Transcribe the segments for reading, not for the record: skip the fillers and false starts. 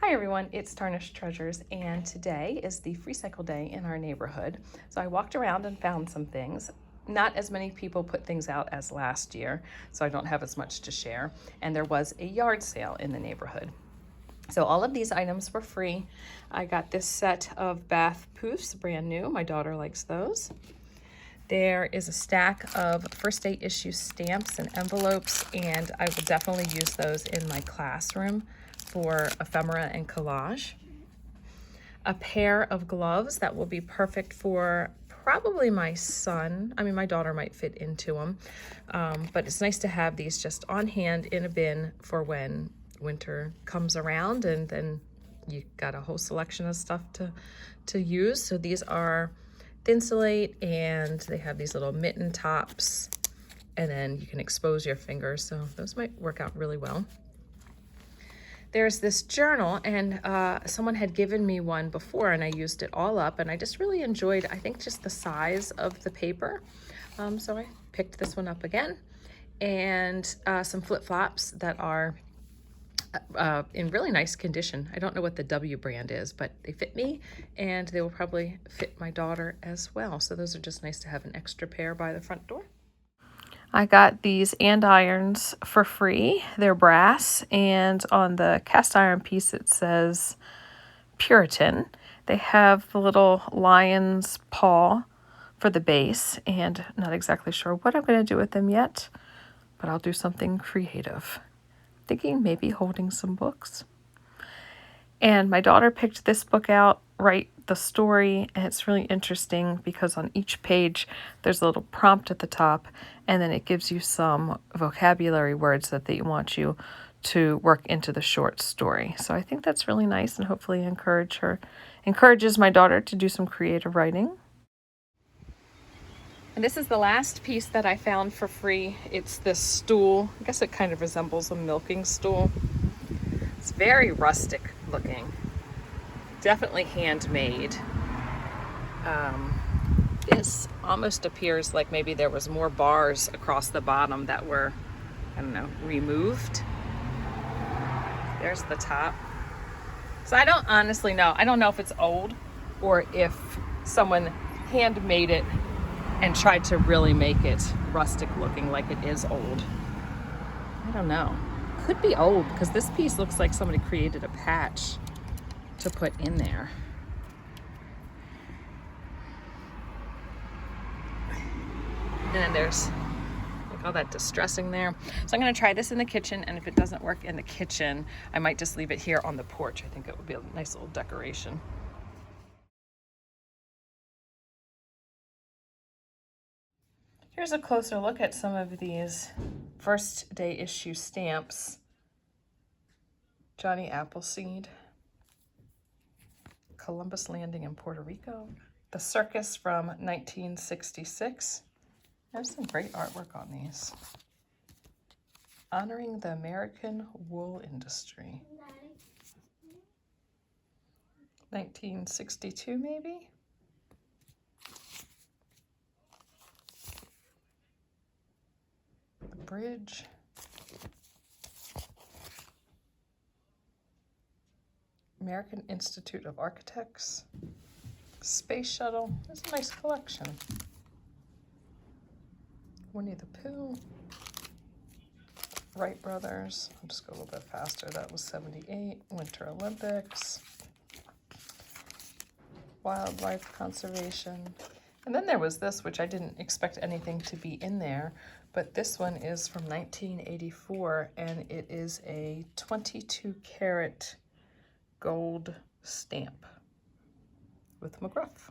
Hi everyone, it's Tarnished Treasures, and today is the free cycle day in our neighborhood. So I walked around and found some things. Not as many people put things out as last year, so I don't have as much to share. And there was a yard sale in the neighborhood. So all of these items were free. I got this set of bath poofs, brand new. My daughter likes those. There is a stack of first day issue stamps and envelopes, and I will definitely use those in my classroom for ephemera and collage. A pair of gloves that will be perfect for probably my son. I mean, my daughter might fit into them, but it's nice to have these just on hand in a bin for when winter comes around, and then you got a whole selection of stuff to use. So these are Thinsulate, and they have these little mitten tops, and then you can expose your fingers, so those might work out really well. There's this journal, and someone had given me one before, and I used it all up, and I just really enjoyed, I think, just the size of the paper. So I picked this one up again, and some flip-flops that are in really nice condition. I don't know what the W brand is, but they fit me, and they will probably fit my daughter as well. So those are just nice to have an extra pair by the front door. I got these andirons for free. They're brass, and on the cast iron piece it says Puritan. They have the little lion's paw for the base, and not exactly sure what I'm going to do with them yet, but I'll do something creative. Thinking maybe holding some books. And my daughter picked this book out, Write the Story, and it's really interesting because on each page there's a little prompt at the top, and then it gives you some vocabulary words that they want you to work into the short story. So I think that's really nice, and hopefully encourages my daughter to do some creative writing. And this is the last piece that I found for free. It's this stool. I guess it kind of resembles a milking stool. It's very rustic looking. Definitely handmade. This almost appears like maybe there was more bars across the bottom that were, I don't know, removed. There's the top. So I don't honestly know. I don't know if it's old or if someone handmade it and tried to really make it rustic looking like it is old. I don't know. Could be old because this piece looks like somebody created a patch to put in there. And then there's like all that distressing there. So I'm gonna try this in the kitchen, and if it doesn't work in the kitchen, I might just leave it here on the porch. I think it would be a nice little decoration. Here's a closer look at some of these first day issue stamps. Johnny Appleseed, Columbus Landing in Puerto Rico, The Circus from 1966. There's some great artwork on these. Honoring the American wool industry. 1962 maybe? The bridge. American Institute of Architects. Space Shuttle. That's a nice collection. Winnie the Pooh. Wright Brothers. I'll just go a little bit faster. That was 78. Winter Olympics. Wildlife conservation. And then there was this, which I didn't expect anything to be in there, but this one is from 1984, and it is a 22 karat gold stamp with McGruff.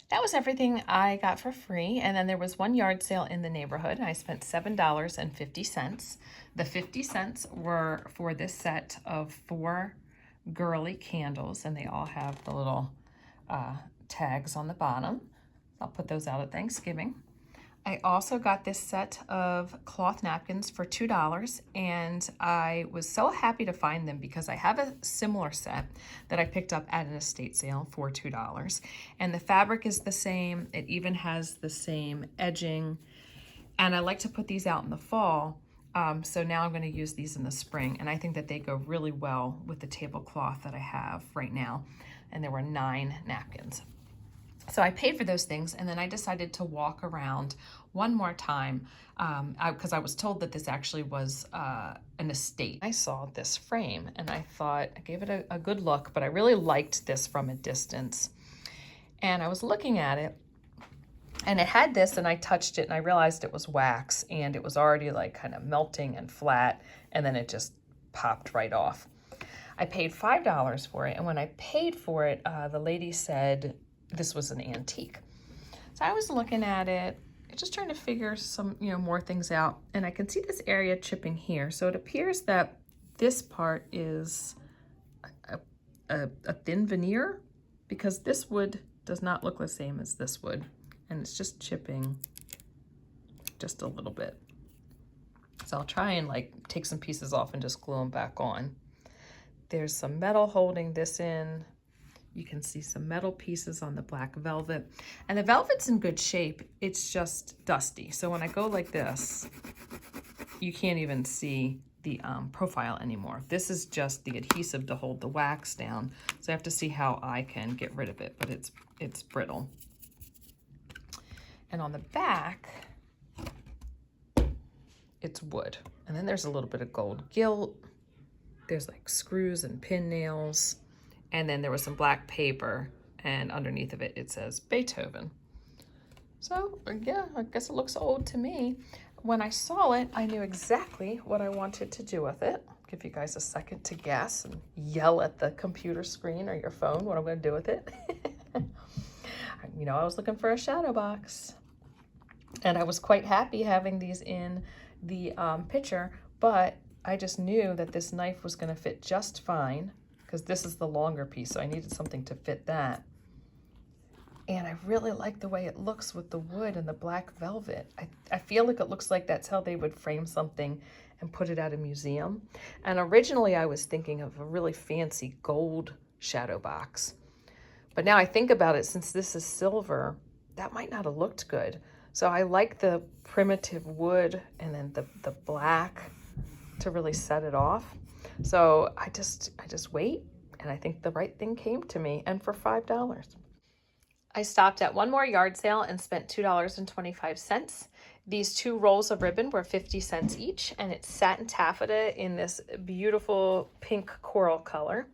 That was everything I got for free, and then there was one yard sale in the neighborhood, and I spent $7.50. The 50 cents were for this set of 4 girly candles, and they all have the little tags on the bottom. I'll put those out at Thanksgiving. I also got this set of cloth napkins for $2, and I was so happy to find them because I have a similar set that I picked up at an estate sale for $2, and the fabric is the same. It even has the same edging, And I like to put these out in the fall. So now I'm going to use these in the spring. And I think that they go really well with the tablecloth that I have right now. And there were 9 napkins. So I paid for those things, and then I decided to walk around one more time because I was told that this actually was an estate. I saw this frame and I thought, I gave it a good look, but I really liked this from a distance. And I was looking at it, and it had this, and I touched it and I realized it was wax, and it was already like kind of melting and flat, and then it just popped right off. I paid $5 for it, and when I paid for it, the lady said this was an antique. So I was looking at it, just trying to figure some, more things out. And I can see this area chipping here. So it appears that this part is a thin veneer, because this wood does not look the same as this wood. And it's just chipping just a little bit. So I'll try and take some pieces off and just glue them back on. There's some metal holding this in. You can see some metal pieces on the black velvet. And the velvet's in good shape. It's just dusty. So when I go like this, you can't even see the profile anymore. This is just the adhesive to hold the wax down. So I have to see how I can get rid of it, but it's brittle. And on the back, it's wood. And then there's a little bit of gold gilt. There's screws and pin nails. And then there was some black paper, and underneath of it, it says Beethoven. So yeah, I guess it looks old to me. When I saw it, I knew exactly what I wanted to do with it. I'll give you guys a second to guess and yell at the computer screen or your phone what I'm going to do with it. I was looking for a shadow box, and I was quite happy having these in the picture, but I just knew that this knife was going to fit just fine, because this is the longer piece, so I needed something to fit that. And I really like the way it looks with the wood and the black velvet. I feel like it looks like that's how they would frame something and put it at a museum. And originally I was thinking of a really fancy gold shadow box. But now I think about it, since this is silver, that might not have looked good. So I like the primitive wood and then the black to really set it off. So I just wait, and I think the right thing came to me, and for $5. I stopped at one more yard sale and spent $2.25. These 2 rolls of ribbon were 50 cents each, and it's satin taffeta in this beautiful pink coral color.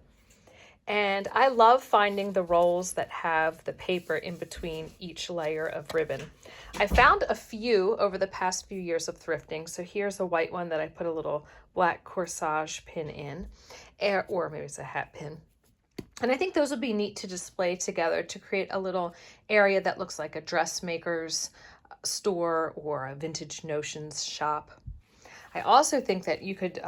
And I love finding the rolls that have the paper in between each layer of ribbon. I found a few over the past few years of thrifting. So here's a white one that I put a little black corsage pin in, or maybe it's a hat pin. And I think those would be neat to display together to create a little area that looks like a dressmaker's store or a vintage notions shop. I also think that you could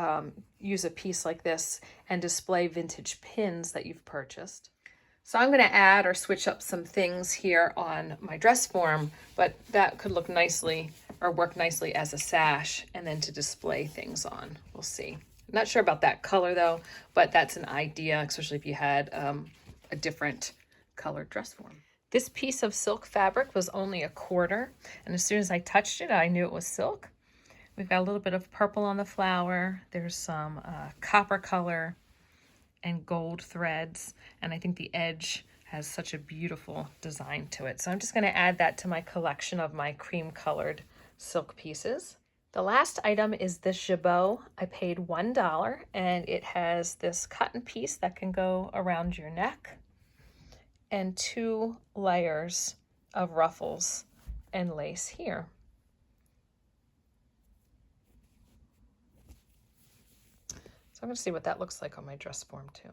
use a piece like this and display vintage pins that you've purchased. So I'm going to add or switch up some things here on my dress form, but that could look nicely or work nicely as a sash and then to display things on. We'll see. I'm not sure about that color though, but that's an idea, especially if you had a different colored dress form. This piece of silk fabric was only $1/4, and as soon as I touched it, I knew it was silk. We've got a little bit of purple on the flower. There's some copper color and gold threads. And I think the edge has such a beautiful design to it. So I'm just going to add that to my collection of my cream colored silk pieces. The last item is this jabot. I paid $1, and it has this cotton piece that can go around your neck and 2 layers of ruffles and lace here. So I'm going to see what that looks like on my dress form too.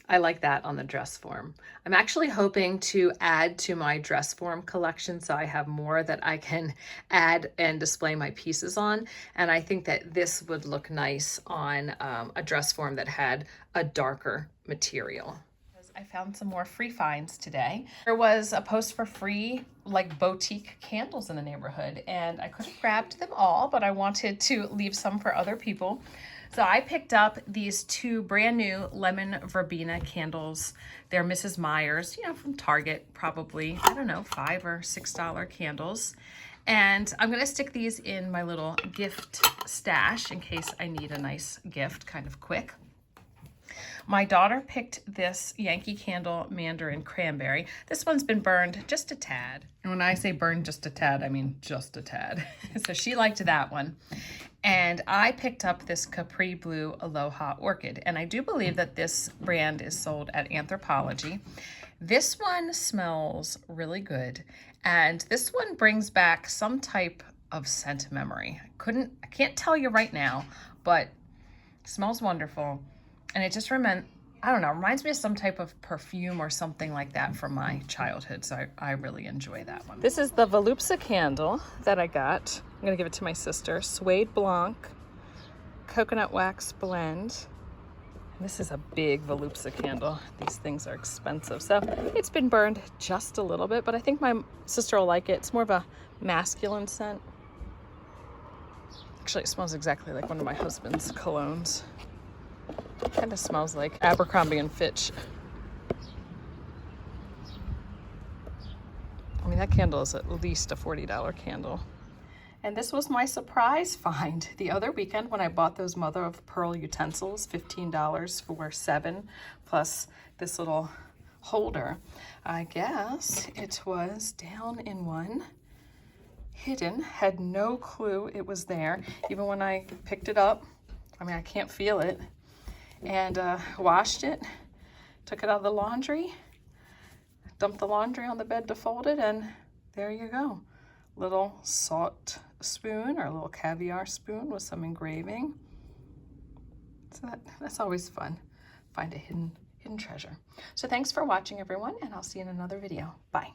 I like that on the dress form. I'm actually hoping to add to my dress form collection so I have more that I can add and display my pieces on. And I think that this would look nice on a dress form that had a darker material. I found some more free finds today. There was a post for free boutique candles in the neighborhood, and I could have grabbed them all, but I wanted to leave some for other people. So I picked up these 2 brand new lemon verbena candles. They're Mrs. Meyer's, from Target, probably, I don't know, $5 or $6 candles. And I'm gonna stick these in my little gift stash in case I need a nice gift kind of quick. My daughter picked this Yankee Candle Mandarin Cranberry. This one's been burned just a tad. And when I say burned just a tad, I mean just a tad. So she liked that one. And I picked up this Capri Blue Aloha Orchid. And I do believe that this brand is sold at Anthropologie. This one smells really good. And this one brings back some type of scent memory. I can't tell you right now, but it smells wonderful. And it just reminds me of some type of perfume or something like that from my childhood. So I really enjoy that one. This is the Volupsa Candle that I got. I'm gonna give it to my sister. Suede Blanc, Coconut Wax Blend. And this is a big Volupsa candle. These things are expensive. So it's been burned just a little bit, but I think my sister will like it. It's more of a masculine scent. Actually, it smells exactly like one of my husband's colognes. Kind of smells like Abercrombie and Fitch. I mean, that candle is at least a $40 candle. And this was my surprise find the other weekend when I bought those mother of pearl utensils, $15 for 7, plus this little holder. I guess it was down in one, hidden, had no clue it was there. Even when I picked it up, I mean, I can't feel it. And washed it, took it out of the laundry, dumped the laundry on the bed to fold it, and there you go. Little salt spoon or a little caviar spoon with some engraving. So that's always fun. Find a hidden treasure. So thanks for watching, everyone, and I'll see you in another video. Bye.